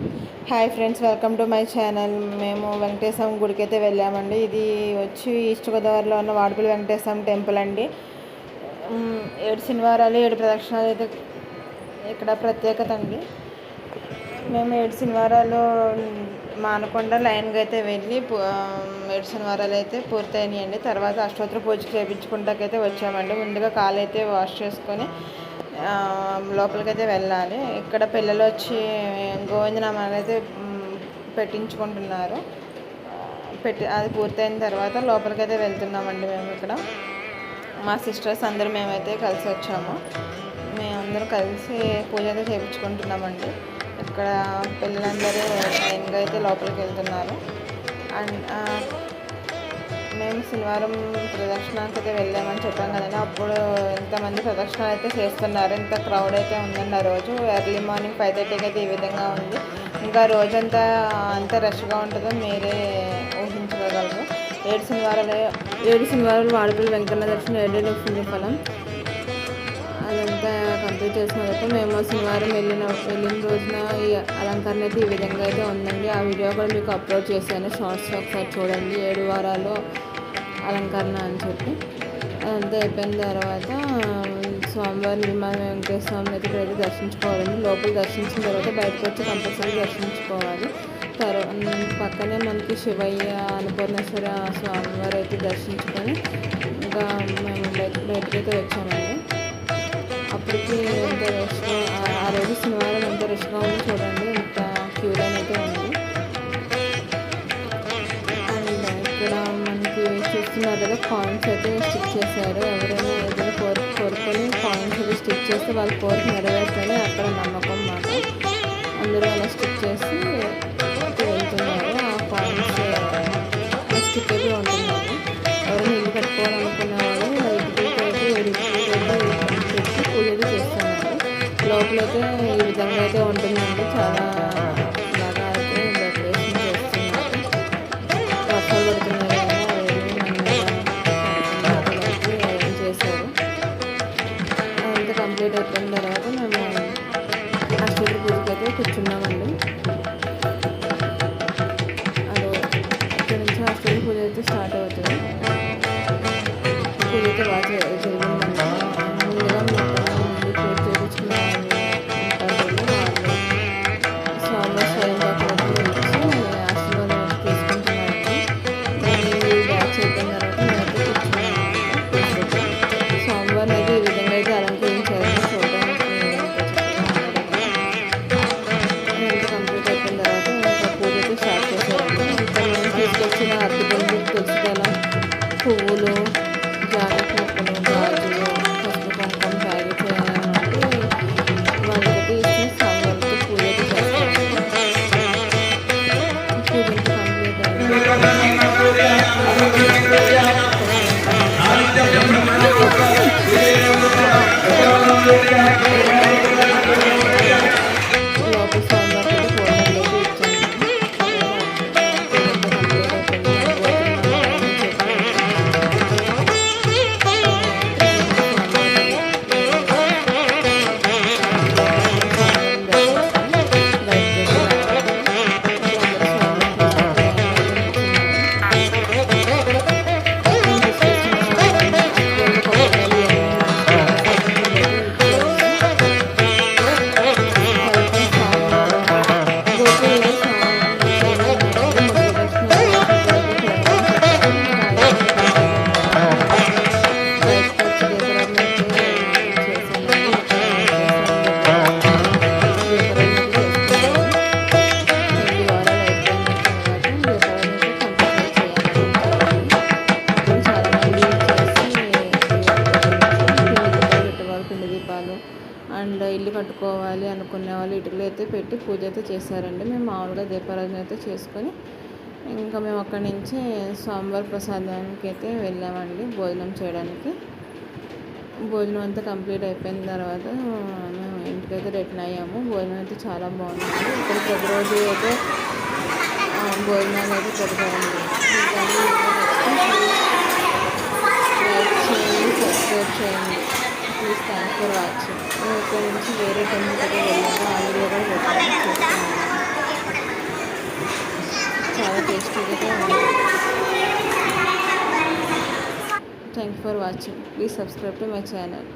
Hi friends, welcome to my channel. మేము వెంకటేశ్వరం గుడికి అయితే వెళ్ళామండి. ఇది వచ్చి ఈస్ట్ గోదావరిలో ఉన్న వాడపల్లి వెంకటేశ్వరం టెంపుల్ అండి. 7 శనివారాలు 7 ప్రదక్షిణాలు అయితే ఇక్కడ ప్రత్యేకత అండి. మేము 7 శనివారాలు మానకుండా లైన్గా అయితే వెళ్ళి 7 శనివారాలు అయితే పూర్తయినాయండి. తర్వాత అష్టోత్తర పూజకి చేయించుకుంటాకైతే వచ్చామండి. ముందుగా కాలు అయితే వాష్ చేసుకొని లోపలికైతే వెళ్ళాలి. ఇక్కడ పిల్లలు వచ్చి గోవిందనామాలు అయితే పెట్టించుకుంటున్నారు. అది పూర్తయిన తర్వాత లోపలికైతే వెళ్తున్నామండి. మేము ఇక్కడ మా సిస్టర్స్ అందరూ మేమైతే కలిసి వచ్చాము. మేమందరం కలిసి పూజ అయితే చేయించుకుంటున్నామండి. ఇక్కడ పిల్లలందరూ లైన్గా అయితే లోపలికి వెళ్తున్నారు. అండ్ మేము శనివారం ప్రదక్షిణానికి అయితే వెళ్ళామని చెప్పాం కదండి. అప్పుడు ఇంతమంది ప్రదక్షిణాలు అయితే చేస్తున్నారు. ఇంత క్రౌడ్ అయితే ఉందండి. ఆ రోజు ఎర్లీ మార్నింగ్ 5:30కి అయితే ఈ విధంగా ఉంది. ఇంకా రోజంతా అంత రష్గా ఉంటుందో మీరే ఊహించుకోగలరు. 7 శనివారాలు వాడపల్లి వెంకన్న దర్శనం 7 పుణ్యఫలం. అదంతా కంప్లీట్ చేసిన తర్వాత మేము శనివారం వెళ్ళిన రోజున ఈ అలంకరణ అయితే ఈ విధంగా అయితే ఉందండి. ఆ వీడియో కూడా మీకు అప్లోడ్ చేశాను. షార్ట్స్ ఒకసారి చూడండి. 7 వారాలు అలంకరణ అని చెప్పి. అదంతా అయిపోయిన తర్వాత స్వామివారి నిర్మాణ వెంకటేశ్వర స్వామిని అయితే ఇక్కడైతే దర్శించుకోవాలండి. లోపల దర్శించిన తర్వాత బయటకు వచ్చి కంపల్సరీ దర్శించుకోవాలి. పక్కనే మనకి శివయ్య అన్నపూర్ణేశ్వర స్వామివారు అయితే దర్శించుకొని ఇంకా మేము బయటకైతే వచ్చామండి. అప్పటికి ఎంత రష్గా, ఆ రోజు శనివారం ఎంత రష్గా ఉందో చూడండి. ఇంత క్యూ లైన్ అయితే ఉంది. అండ్ ఇక్కడ మనకి చూస్తున్నారు కదా, కాయిన్స్ అయితే స్టిక్ చేశారు. ఎవరైనా ఏదైనా కోరుకొని కాయిన్స్ అయితే స్టిక్ చేస్తే వాళ్ళ కోరిక నెరవేర్చాలి, అక్కడ నమ్మకం మాట. అందరూ అలా స్టిక్ చేసి వెళ్తున్నారు. ఆ కాయిన్స్ స్టిక్ అయితే ఉంటున్నారు. ఎవరైనా ఇల్లు కట్టుకోవాలనుకున్న వాళ్ళు లైట్ అయితే పెట్టి పూజ అయితే చేస్తున్నారు. లోపలైతే ఈ విధంగా అయితే ఉంటుందండి. చాలా బాగా అయితే డెకరేషన్ చేస్తున్నారు. వర్షాలు పడుతున్నాయి అరేంజ్ చేశారు. అదంతా కంప్లీట్ అయిపోయిన తర్వాత మేము అష్టోత్తర పూజకి అయితే కూర్చున్నామండి. అదో ఇక్కడ నుంచి అష్టోత్తర పూజ అయితే స్టార్ట్ అవుతుంది. పూజ అయితే బాగా జరిగిందండి. ముందుగా ముందు పూజ చేయించుకున్న స్వామి స్వయంగా వచ్చి ఆశీర్వాదం తీసుకుంటున్నామండి. బ్యాచ్ అయిపోయిన తర్వాత మేమైతే కూర్చున్నాము. స్వామివారిని అయితే ఈ విధంగా అయితే అలంకరించారండి. చూడడానికి కంప్లీట్ అయిపోయిన తర్వాత ఇంకా పూజ అయితే స్టార్ట్ చేశారండి. ఇంకా మేము తీసుకొచ్చిన అరటిపండు, తులసిదళం, పువ్వులు, జాకెట్ ముక్కలు, గాజులు, పసుపు కుంకుమ ప్యాకెట్ వాళ్ళకైతే ఇచ్చి స్వామివారికి పూజ అయితే చేస్తారండి. పూజ కంప్లీట్ లోపల స్వామివారికి అయితే పూర్ణంలో ఇచ్చాను. అండ్ ఇల్లు కట్టుకోవాలి అనుకునే వాళ్ళు ఇటుకలు అయితే పెట్టి పూజ అయితే చేశారండి. మేము మామూలుగా దీపారాధన అయితే చేసుకొని ఇంకా మేము అక్కడి నుంచి స్వామివారి ప్రసాదానికి అయితే వెళ్ళామండి భోజనం చేయడానికి. భోజనం అంతా కంప్లీట్ అయిపోయిన తర్వాత మేము ఇంటికైతే రిటర్న్ అయ్యాము. భోజనం అయితే చాలా బాగుంది. ఇక్కడ ప్రతిరోజు అయితే భోజనాలు అయితే పెడతారండి. లైక్ చేయండి, సబ్స్క్రైబ్ చేయండి. Please, thanks for watching. మేము ఇక్కడ నుంచి వేరే టెంపుల్కి వెళ్ళాము. ఆ వీడియో కూడా చూస్తాను. చాలా టేస్టీగా ఉంది. Thank you for watching. Please subscribe to my channel.